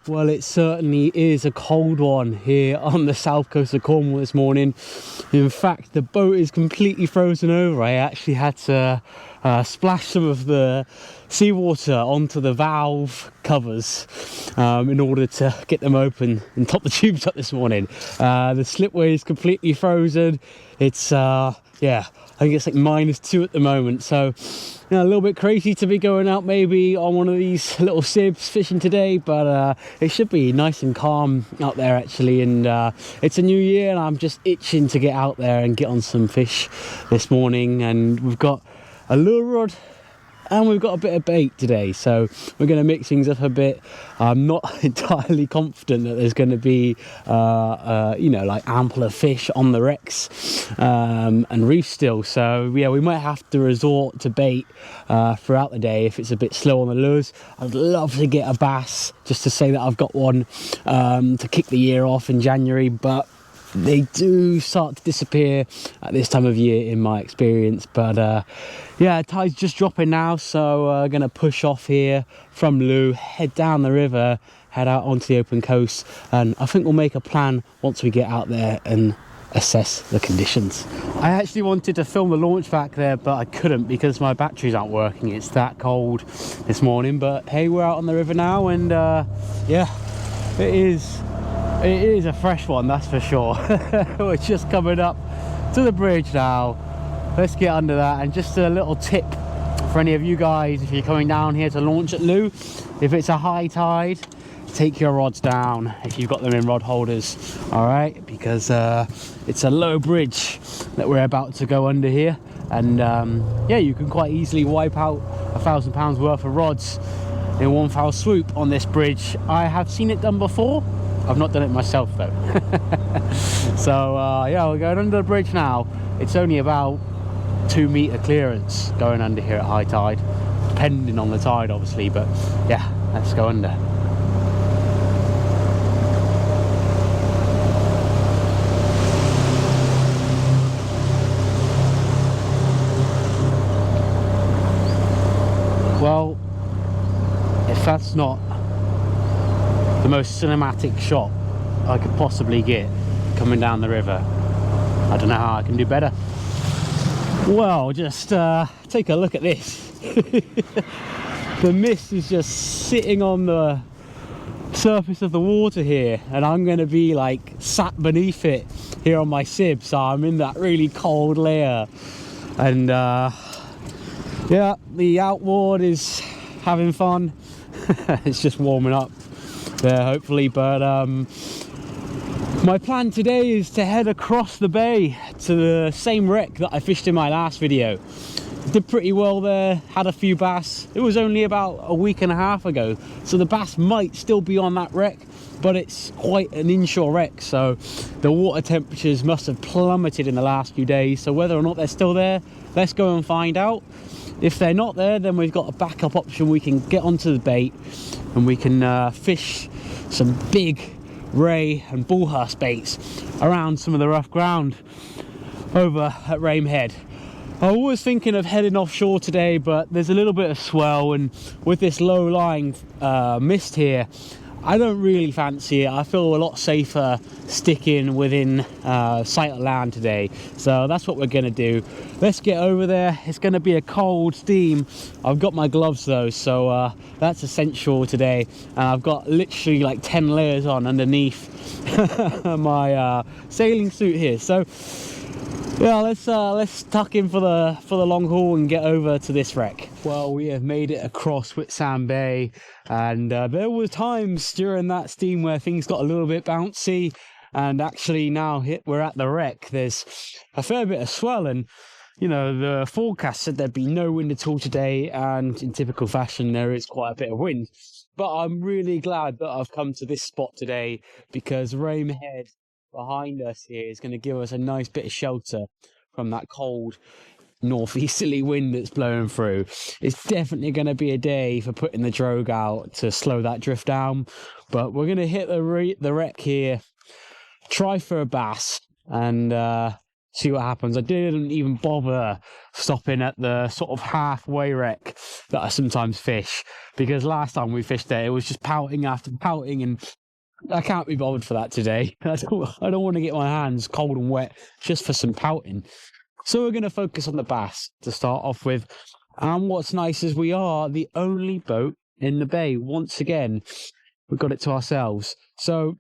Well, it certainly is a cold one here on the south coast of Cornwall this morning. In fact, the boat is completely frozen over. I actually had to splash some of the seawater onto the valve covers in order to get them open and top the tubes up this morning. The slipway is completely frozen. It's yeah, I think it's like -2 at the moment, so you know, a little bit crazy to be going out maybe on one of these little sibs fishing today, but it should be nice and calm out there actually. And it's a new year and I'm just itching to get out there and get on some fish this morning. And we've got a lure rod and we've got a bit of bait today, so we're going to mix things up a bit. I'm not entirely confident that there's going to be you know, like ample of fish on the wrecks and reef still, so yeah, we might have to resort to bait throughout the day if it's a bit slow on the lures. I'd love to get a bass just to say that I've got one to kick the year off in January, but they do start to disappear at this time of year in my experience. But yeah, tide's just dropping now, so gonna push off here from Loo, head down the river, head out onto the open coast, and I think we'll make a plan once we get out there and assess the conditions. I actually wanted to film the launch back there, but I couldn't because my batteries aren't working. It's that cold this morning, but hey, we're out on the river now, and yeah, it is a fresh one, that's for sure. We're just coming up to the bridge now. Let's get under that. And just a little tip for any of you guys, if you're coming down here to launch at Loo, if it's a high tide, take your rods down if you've got them in rod holders, all right, because it's a low bridge that we're about to go under here, and yeah, you can quite easily wipe out £1,000 worth of rods in one foul swoop on this bridge. I have seen it done before. I've not done it myself though. So yeah, we're going under the bridge now. It's only about 2 meter clearance going under here at high tide, depending on the tide obviously, but yeah, let's go under. Well, if that's not the most cinematic shot I could possibly get coming down the river, I don't know how I can do better. Well, just take a look at this. The mist is just sitting on the surface of the water here, and I'm going to be like sat beneath it here on my sib, so I'm in that really cold layer. And yeah, the outboard is having fun. It's just warming up there hopefully, but my plan today is to head across the bay to the same wreck that I fished in my last video. Did pretty well there, had a few bass. It was only about a week and a half ago, so the bass might still be on that wreck, but it's quite an inshore wreck, so the water temperatures must have plummeted in the last few days. So whether or not they're still there, let's go and find out. If they're not there, then we've got a backup option. We can get onto the bait and we can fish some big ray and bullhurst baits around some of the rough ground over at Rame Head. I was thinking of heading offshore today, but there's a little bit of swell, and with this low-lying mist here, I don't really fancy it. I feel a lot safer sticking within sight of land today, so that's what we're gonna do. Let's get over there. It's gonna be a cold steam. I've got my gloves though, so that's essential today, and I've got literally like 10 layers on underneath my sailing suit here. So yeah, let's tuck in for the long haul and get over to this wreck. Well, we have made it across Whitsand Bay, and there were times during that steam where things got a little bit bouncy, and actually now we're at the wreck. There's a fair bit of swell, and you know, the forecast said there'd be no wind at all today, and in typical fashion there is quite a bit of wind. But I'm really glad that I've come to this spot today, because Rame Head behind us here is going to give us a nice bit of shelter from that cold northeasterly wind that's blowing through. It's definitely going to be a day for putting the drogue out to slow that drift down, but we're going to hit the wreck here, try for a bass, and see what happens. I didn't even bother stopping at the sort of halfway wreck that I sometimes fish, because last time we fished there, it was just pouting after pouting, and I can't be bothered for that today. I don't want to get my hands cold and wet just for some pouting. So we're going to focus on the bass to start off with. And what's nice is we are the only boat in the bay. Once again, we've got it to ourselves. So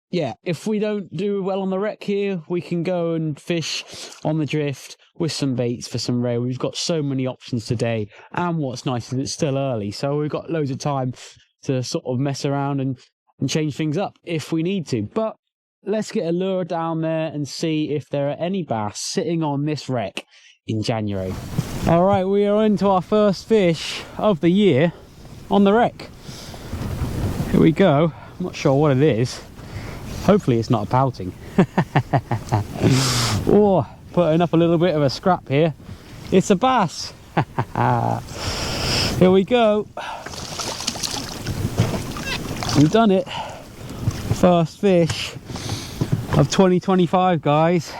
yeah, if we don't do well on the wreck here, we can go and fish on the drift with some baits for some rail. We've got so many options today. And what's nice is it's still early, so we've got loads of time to sort of mess around and change things up if we need to. But let's get a lure down there and see if there are any bass sitting on this wreck in January. All right, we are into our first fish of the year on the wreck. Here we go. I'm not sure what it is. Hopefully it's not a pouting. Oh, putting up a little bit of a scrap here. It's a bass. Here we go. We've done it. First fish of 2025, guys.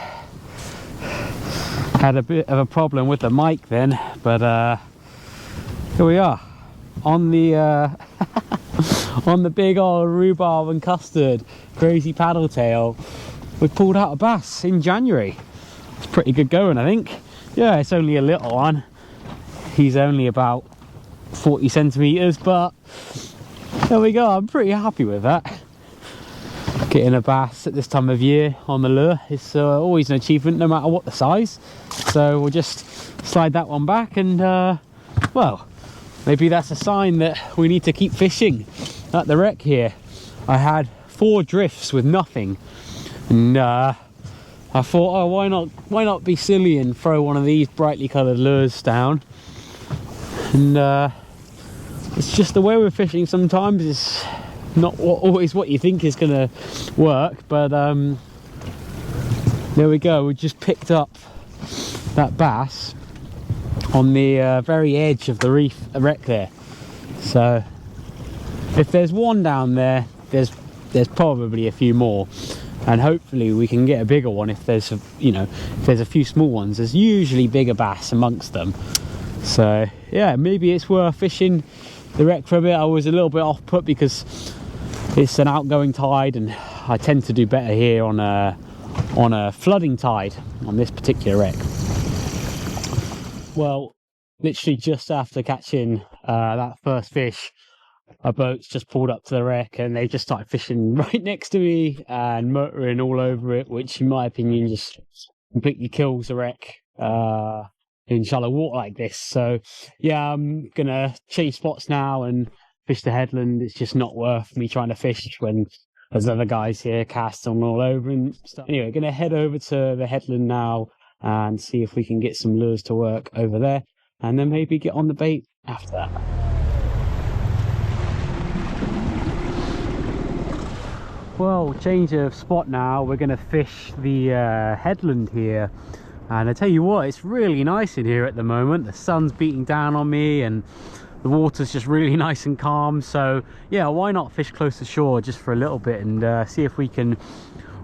Had a bit of a problem with the mic then, but here we are on the on the big old rhubarb and custard crazy paddle tail. We pulled out a bass in January. It's pretty good going, I think. Yeah, it's only a little one. He's only about 40 centimeters, but there we go. I'm pretty happy with that. Getting a bass at this time of year on the lure is always an achievement, no matter what the size. So we'll just slide that one back, and well, maybe that's a sign that we need to keep fishing at the wreck here. I had 4 drifts with nothing, and I thought, oh, why not be silly and throw one of these brightly coloured lures down. And it's just the way we're fishing sometimes. It's not always what you think is gonna work, but there we go. We just picked up that bass on the very edge of the reef wreck there. So if there's one down there, there's probably a few more, and hopefully we can get a bigger one. If there's if there's a few small ones, there's usually bigger bass amongst them. So yeah, maybe it's worth fishing the wreck for a bit. I was a little bit off put because it's an outgoing tide, and I tend to do better here on a flooding tide on this particular wreck. Well, literally just after catching that first fish, our boats just pulled up to the wreck, and they just started fishing right next to me and motoring all over it, which in my opinion just completely kills the wreck in shallow water like this. So yeah, I'm gonna change spots now and fish the headland. It's just not worth me trying to fish when there's other guys here casting all over and stuff. Anyway, gonna head over to the headland now and see if we can get some lures to work over there, and then maybe get on the bait after that. Well, change of spot now. We're gonna fish the headland here, and I tell you what, it's really nice in here at the moment. The sun's beating down on me, and the water's just really nice and calm. So yeah, why not fish close to shore just for a little bit and see if we can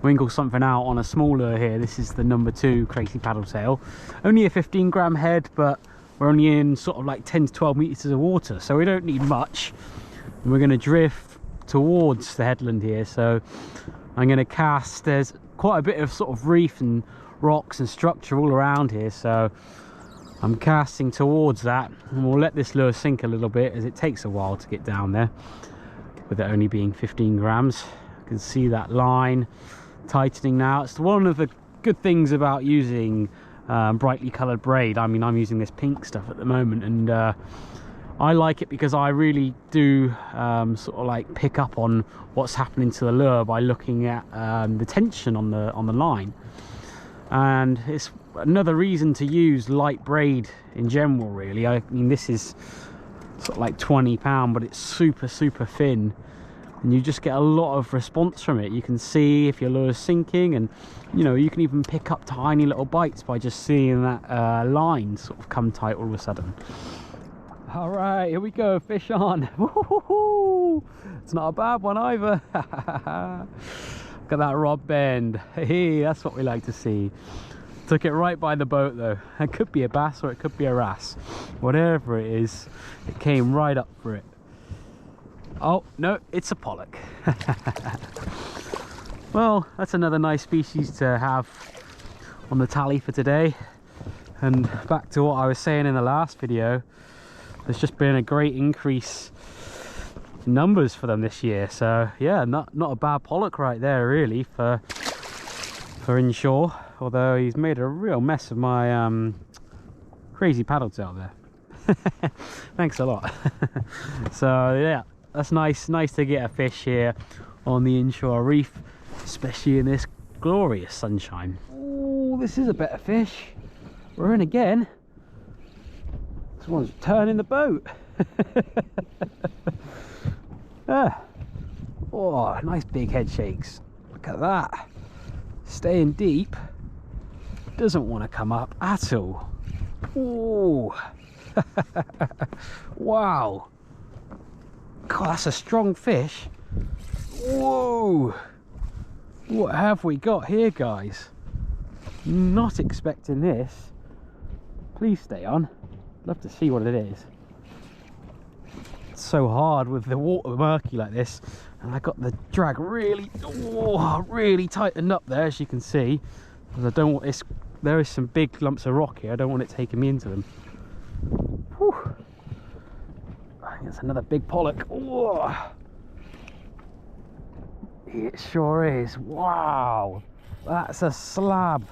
wrinkle something out on a small lure here. This is the number 2 crazy paddle tail, only a 15-gram head, but we're only in sort of like 10 to 12 meters of water, so we don't need much. And we're going to drift towards the headland here, so I'm going to cast. There's quite a bit of sort of reef and rocks and structure all around here, so I'm casting towards that, and we'll let this lure sink a little bit as it takes a while to get down there with it only being 15 grams. You can see that line tightening now. It's one of the good things about using brightly colored braid. I mean, I'm using this pink stuff at the moment, and I like it because I really do sort of like pick up on what's happening to the lure by looking at the tension on the line. And it's another reason to use light braid in general, really. I mean, this is sort of like 20 pound, but it's super thin, and you just get a lot of response from it. You can see if your lure is sinking, and you can even pick up tiny little bites by just seeing that line sort of come tight all of a sudden. All right, here we go, fish on. It's not a bad one either. Look at that rod bend. Hey, that's what we like to see. Took it right by the boat though. It could be a bass or it could be a wrasse. Whatever it is, it came right up for it. Oh, no, it's a pollock. Well, that's another nice species to have on the tally for today. And back to what I was saying in the last video, there's just been a great increase in numbers for them this year. So yeah, not a bad pollock right there really for inshore. Although he's made a real mess of my crazy paddle tail there. Thanks a lot. So yeah, that's nice to get a fish here on the inshore reef, especially in this glorious sunshine. Oh, this is a better fish. We're in again. This one's turning the boat. Ah. Oh, nice big head shakes. Look at that. Staying deep. Doesn't want to come up at all. Oh. Wow. God, that's a strong fish. Whoa. What have we got here, guys? Not expecting this. Please stay on. Love to see what it is. It's so hard with the water murky like this, and I got the drag really tightened up there, as you can see, because I don't want this. There is some big lumps of rock here. I don't want it taking me into them. Whew. I think it's another big pollock. Oh. It sure is. Wow, that's a slab.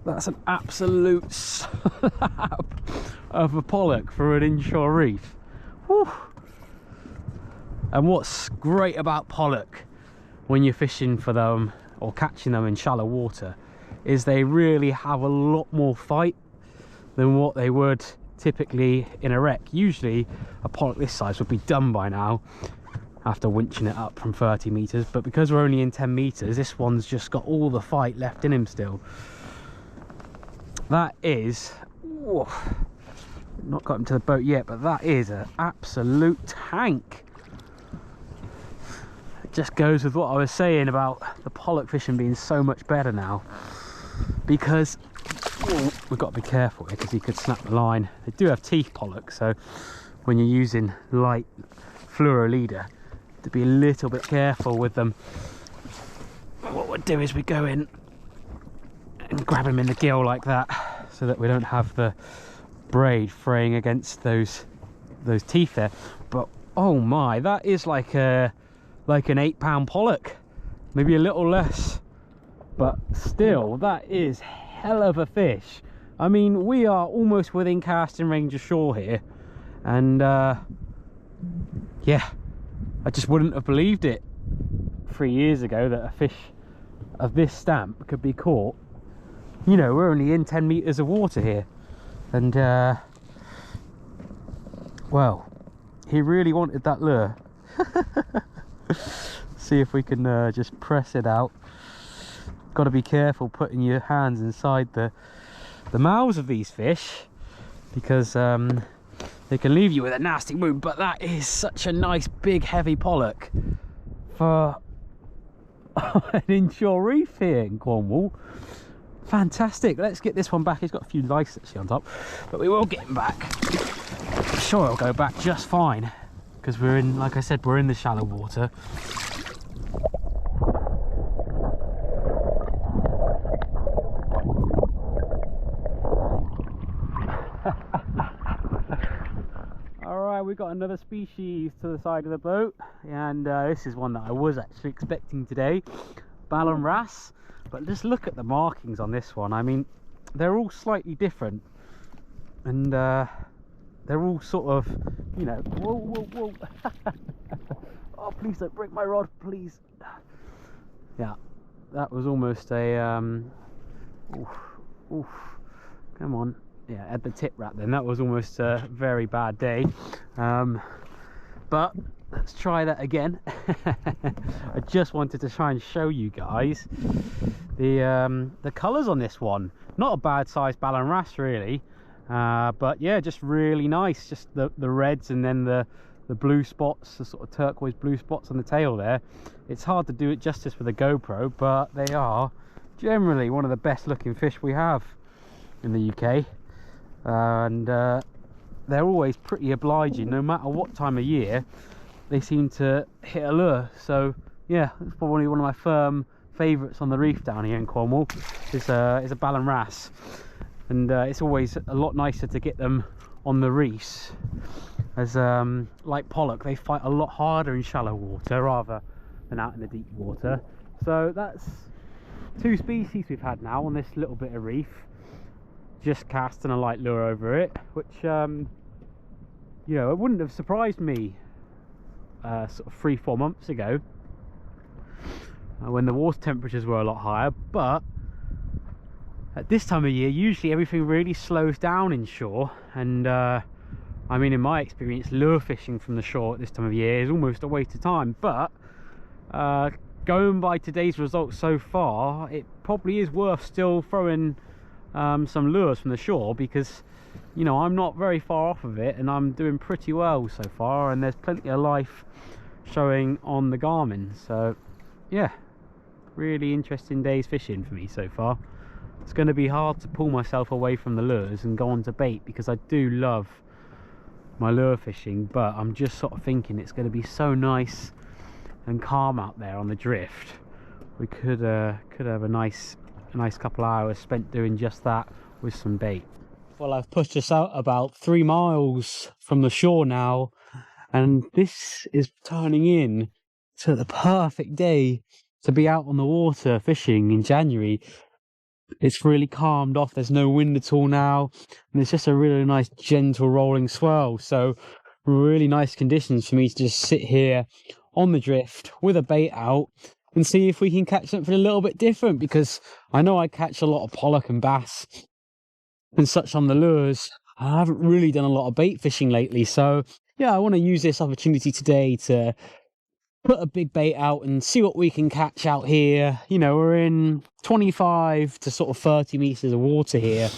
That's an absolute slab of a pollock for an inshore reef. Whew. And what's great about pollock when you're fishing for them or catching them in shallow water is they really have a lot more fight than what they would typically in a wreck. Usually a pollock this size would be done by now after winching it up from 30 meters, but because we're only in 10 meters, this one's just got all the fight left in him still. That is, whoa, not got him to the boat yet, but that is an absolute tank. It just goes with what I was saying about the pollock fishing being so much better now, because we've got to be careful here because he could snap the line. They do have teeth, pollock, so when you're using light fluoro leader, to be a little bit careful with them. What we'll do is we go in and grab him in the gill like that, so that we don't have the braid fraying against those teeth there. But oh my, that is like an 8-pound pollock, maybe a little less, but still that is hell of a fish. I mean, we are almost within casting range of shore here, and yeah, I just wouldn't have believed it 3 years ago that a fish of this stamp could be caught. You know, we're only in 10 meters of water here, and well, he really wanted that lure. See if we can just press it out. Got to be careful putting your hands inside the mouths of these fish, because they can leave you with a nasty wound. But that is such a nice big heavy pollock for an inshore reef here in Cornwall. Fantastic. Let's get this one back. He's got a few lice actually on top, but we will get him back. I'm sure it'll go back just fine, because we're in, like I said, we're in the shallow water. Alright, we've got another species to the side of the boat, and this is one that I was actually expecting today, Ballon wrasse. But just look at the markings on this one. I mean, they're all slightly different, and they're all sort of, you know, whoa. Oh, please don't break my rod, please. Yeah, that was almost a oof, come on. Yeah, at the tip wrap then, that was almost a very bad day. But let's try that again. I just wanted to try and show you guys the colors on this one. Not a bad sized Ballon wrasse really, but yeah, just really nice. Just the reds, and then the blue spots, the sort of turquoise blue spots on the tail there. It's hard to do it justice with a GoPro, but they are generally one of the best looking fish we have in the UK, and they're always pretty obliging. No matter what time of year, they seem to hit a lure. So yeah, it's probably one of my firm favourites on the reef down here in Cornwall. Is a Ballan wrasse, and it's always a lot nicer to get them on the reefs, as like Pollock, they fight a lot harder in shallow water rather than out in the deep water. So that's 2 species we've had now on this little bit of reef, just casting a light lure over it, which you know, it wouldn't have surprised me sort of 3-4 months ago when the water temperatures were a lot higher. But at this time of year, usually everything really slows down inshore, and I mean, in my experience, lure fishing from the shore at this time of year is almost a waste of time. But going by today's results so far, it probably is worth still throwing some lures from the shore, because you know, I'm not very far off of it and I'm doing pretty well so far, and there's plenty of life showing on the Garmin. So yeah, really interesting days fishing for me so far. It's going to be hard to pull myself away from the lures and go on to bait, because I do love my lure fishing, but I'm just sort of thinking it's going to be so nice and calm out there on the drift. We could have a nice couple of hours spent doing just that with some bait. Well, I've pushed us out about 3 miles from the shore now, and this is turning in to the perfect day to be out on the water fishing in January. It's really calmed off, there's no wind at all now, and it's just a really nice gentle rolling swell. So really nice conditions for me to just sit here on the drift with a bait out and see if we can catch something a little bit different, because I know I catch a lot of pollock and bass and such on the lures. I haven't really done a lot of bait fishing lately, so yeah, I want to use this opportunity today to put a big bait out and see what we can catch out here. You know, we're in 25 to sort of 30 meters of water here.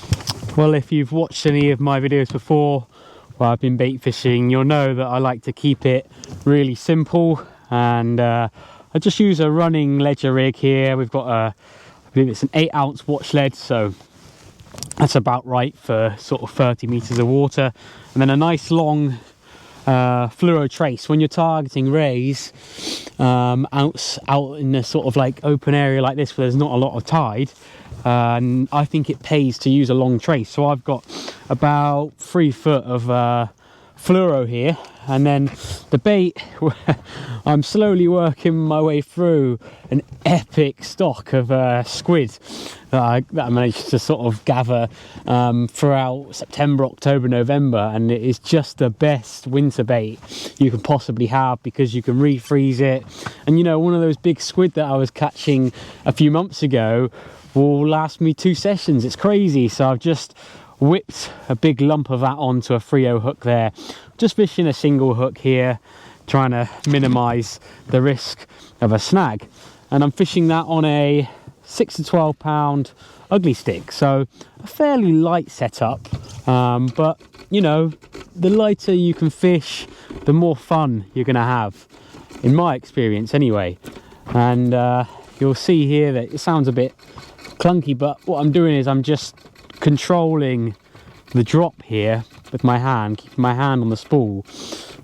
Well, if you've watched any of my videos before where I've been bait fishing, you'll know that I like to keep it really simple, and I just use a running ledger rig here. We've got I believe it's an 8-ounce watch lead, so that's about right for sort of 30 meters of water, and then a nice long fluoro trace. When you're targeting rays out in a sort of like open area like this where there's not a lot of tide, and I think it pays to use a long trace. So I've got about 3 foot of fluoro here, and then the bait, I'm slowly working my way through an epic stock of squid that I managed to sort of gather throughout September, October, November, and it is just the best winter bait you can possibly have, because you can refreeze it. And you know, one of those big squid that I was catching a few months ago will last me 2 sessions. It's crazy. So I've just whipped a big lump of that onto a 3/0 hook there, just fishing a single hook here, trying to minimize the risk of a snag. And I'm fishing that on a 6 to 12 pound ugly stick, so a fairly light setup, but you know, the lighter you can fish, the more fun you're gonna have, in my experience anyway. And you'll see here that it sounds a bit clunky, but what I'm doing is I'm just controlling the drop here with my hand, keeping my hand on the spool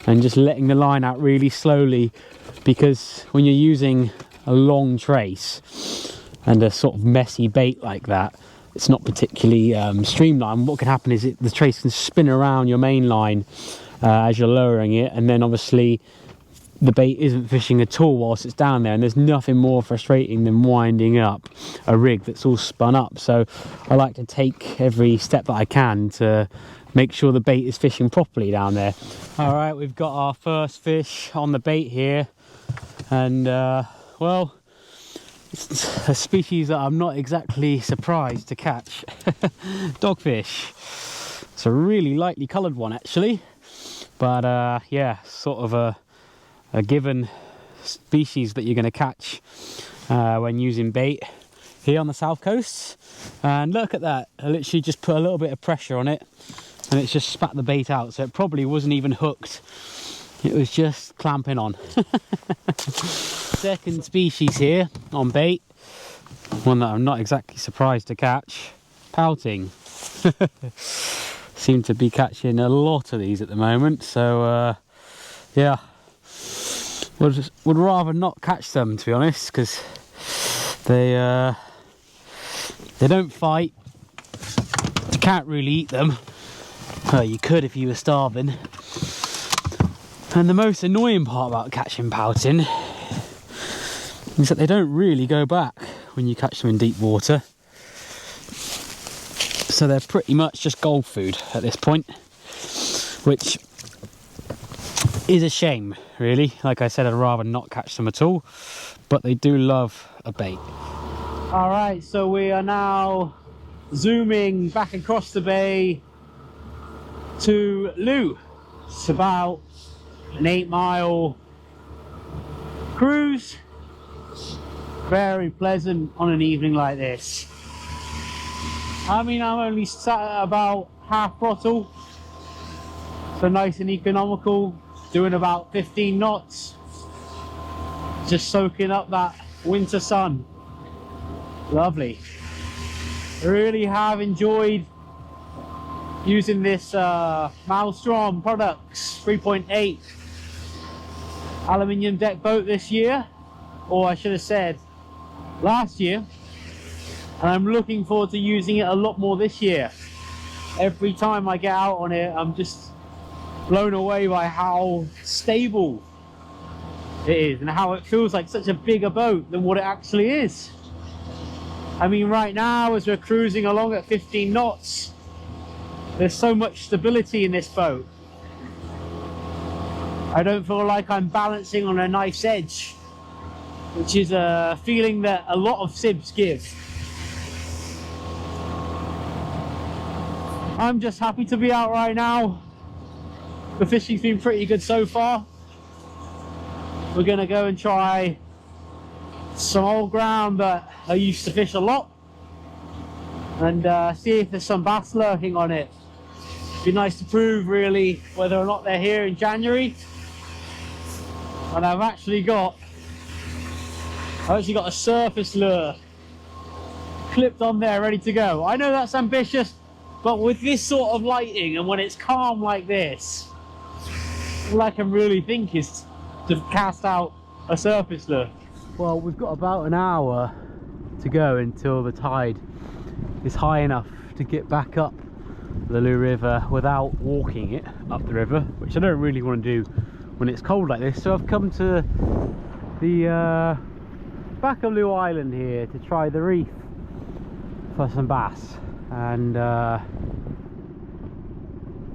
and just letting the line out really slowly, because when you're using a long trace and a sort of messy bait like that, it's not particularly streamlined. What can happen is the trace can spin around your main line as you're lowering it, and then obviously the bait isn't fishing at all whilst it's down there, and there's nothing more frustrating than winding up a rig that's all spun up. So I like to take every step that I can to make sure the bait is fishing properly down there. All right, we've got our first fish on the bait here, and well, it's a species that I'm not exactly surprised to catch. Dogfish. It's a really lightly coloured one actually, but yeah, sort of a given species that you're going to catch when using bait here on the south coast. And look at that, I literally just put a little bit of pressure on it and it's just spat the bait out, so it probably wasn't even hooked, it was just clamping on. Second species here on bait, One that I'm not exactly surprised to catch. Pouting. Seem to be catching a lot of these at the moment, so yeah, would rather not catch them, to be honest, because they don't fight. You can't really eat them. Well, you could if you were starving. And the most annoying part about catching pouting is that they don't really go back when you catch them in deep water. So they're pretty much just gold food at this point, which is a shame, really. Like I said, I'd rather not catch them at all, but they do love a bait. All right, so we are now zooming back across the bay to Loo. It's about an 8-mile cruise. Very pleasant on an evening like this. I mean, I'm only sat at about half throttle, so nice and economical, doing about 15 knots, just soaking up that winter sun. Lovely. Really have enjoyed using this Maelstrom Products 3.8 aluminium deck boat this year, or I should have said last year, and I'm looking forward to using it a lot more this year. Every time I get out on it, I'm just blown away by how stable it is and how it feels like such a bigger boat than what it actually is. I mean, right now as we're cruising along at 15 knots, there's so much stability in this boat. I don't feel like I'm balancing on a knife's edge, which is a feeling that a lot of sibs give. I'm just happy to be out right now. The fishing's been pretty good so far. We're gonna go and try some old ground that I used to fish a lot and see if there's some bass lurking on it. It'd be nice to prove really whether or not they're here in January. And I've actually got a surface lure clipped on there, ready to go. I know that's ambitious, but with this sort of lighting and when it's calm like this, all I can really think is to cast out a surface lure. Well, we've got about an hour to go until the tide is high enough to get back up the Loo River without walking it up the river, which I don't really want to do when it's cold like this. So I've come to the back of Loo Island here to try the reef for some bass, and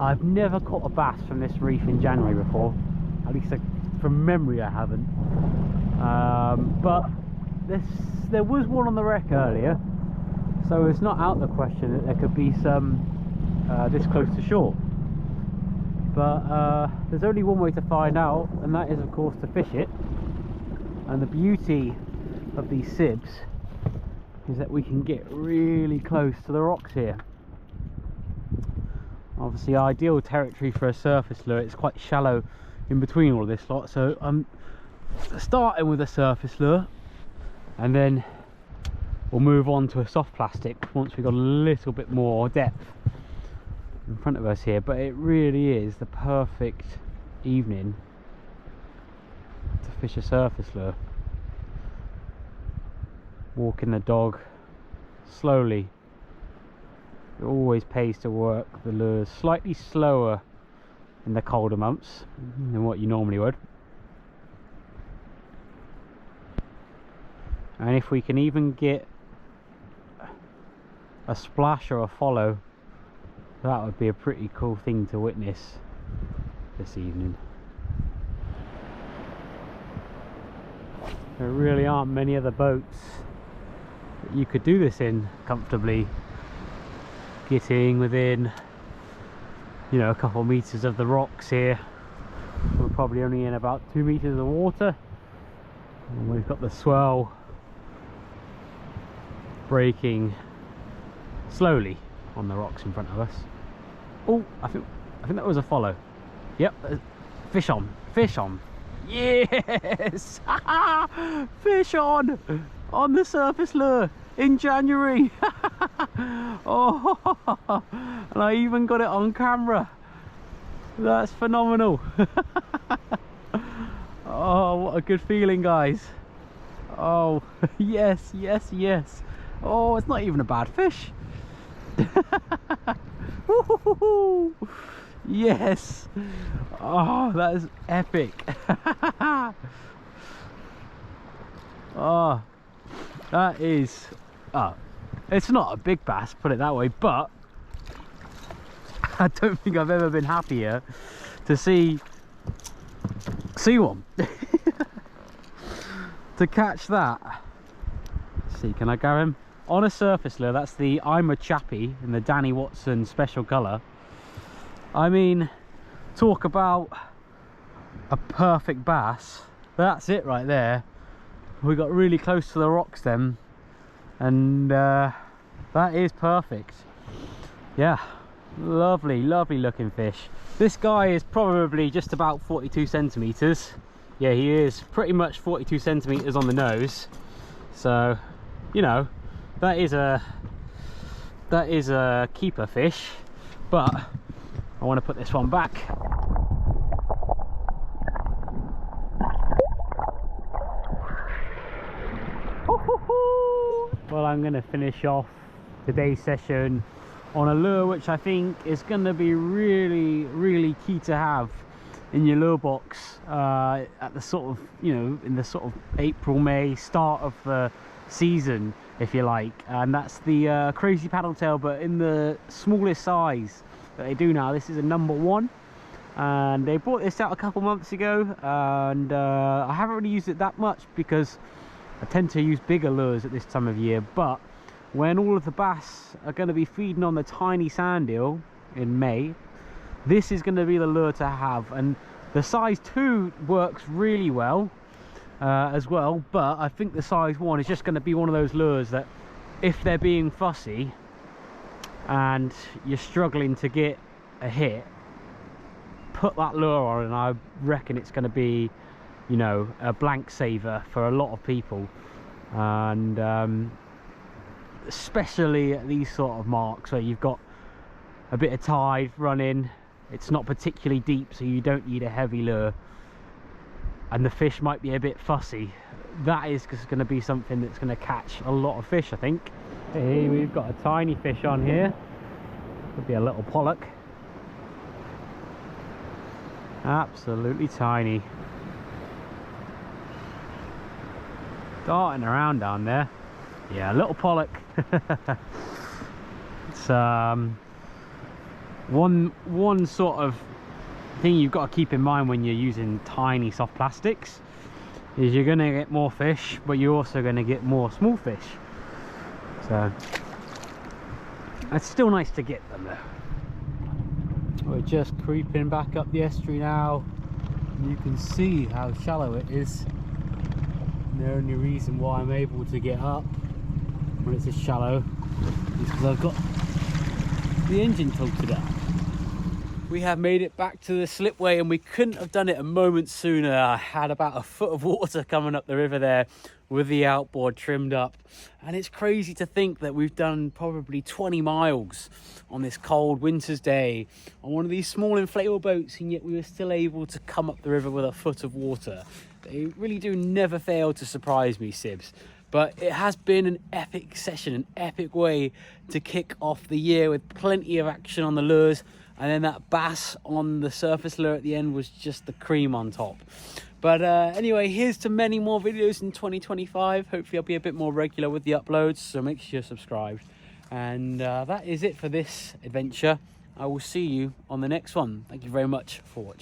I've never caught a bass from this reef in January before, at least from memory I haven't. But there was one on the wreck earlier, so it's not out of the question that there could be some this close to shore. But there's only one way to find out, and that is of course to fish it. And the beauty of these sibs is that we can get really close to the rocks here. Obviously ideal territory for a surface lure. It's quite shallow in between all of this lot, so I'm starting with a surface lure and then we'll move on to a soft plastic once we've got a little bit more depth in front of us here. But it really is the perfect evening to fish a surface lure. Walking the dog slowly. It always pays to work the lures slightly slower in the colder months than what you normally would. And if we can even get a splash or a follow, that would be a pretty cool thing to witness this evening. There really aren't many other boats that you could do this in comfortably, getting within, you know, a couple of meters of the rocks here. We're probably only in about 2 meters of water, and we've got the swell breaking slowly on the rocks in front of us. Oh, I think that was a follow. Yep, fish on, fish on. Yes! Fish on the surface lure. in January. Oh, and I even got it on camera. That's phenomenal. Oh, what a good feeling, guys. Oh, yes, yes, yes. Oh, it's not even a bad fish. Yes. Oh, that is epic. Oh, that is, it's not a big bass, put it that way, but I don't think I've ever been happier to see one. To catch that. Let's see, can I go him on a surface lure? That's the I'm a Chappie in the Danny Watson special colour. I mean, talk about a perfect bass. That's it right there. We got really close to the rocks then, and that is perfect. Yeah, lovely, lovely looking fish. This guy is probably just about 42 centimeters. Yeah, he is pretty much 42 centimeters on the nose. So, you know, that is a keeper fish. But I want to put this one back. Well, I'm going to finish off today's session on a lure which I think is going to be really, really key to have in your lure box at the sort of, you know, in the sort of April, May, start of the season, if you like. And that's the crazy paddle tail, but in the smallest size that they do now. This is a #1, and they brought this out a couple months ago, and I haven't really used it that much because I tend to use bigger lures at this time of year. But when all of the bass are going to be feeding on the tiny sand eel in May, this is going to be the lure to have. And the size 2 works really well as well, but I think the size 1 is just going to be one of those lures that if they're being fussy and you're struggling to get a hit, put that lure on, and I reckon it's going to be, you know, a blank saver for a lot of people. And especially at these sort of marks where you've got a bit of tide running, it's not particularly deep, so you don't need a heavy lure, and the fish might be a bit fussy. That is just going to be something that's going to catch a lot of fish, I think. Hey, we've got a tiny fish on here. Could be a little pollock. Absolutely tiny. Darting around down there. Yeah, a little pollock. It's one sort of thing you've got to keep in mind when you're using tiny soft plastics is you're going to get more fish, but you're also going to get more small fish. So it's still nice to get them though. We're just creeping back up the estuary now. You can see how shallow it is. And the only reason why I'm able to get up when it's this shallow is because I've got the engine tilted up. We have made it back to the slipway, and we couldn't have done it a moment sooner. I had about a foot of water coming up the river there with the outboard trimmed up, and it's crazy to think that we've done probably 20 miles on this cold winter's day on one of these small inflatable boats, and yet we were still able to come up the river with a foot of water. They really do never fail to surprise me, Sibs. But it has been an epic session, an epic way to kick off the year with plenty of action on the lures. And then that bass on the surface lure at the end was just the cream on top. But anyway, here's to many more videos in 2025. Hopefully I'll be a bit more regular with the uploads, so make sure you're subscribed. And that is it for this adventure. I will see you on the next one. Thank you very much for watching.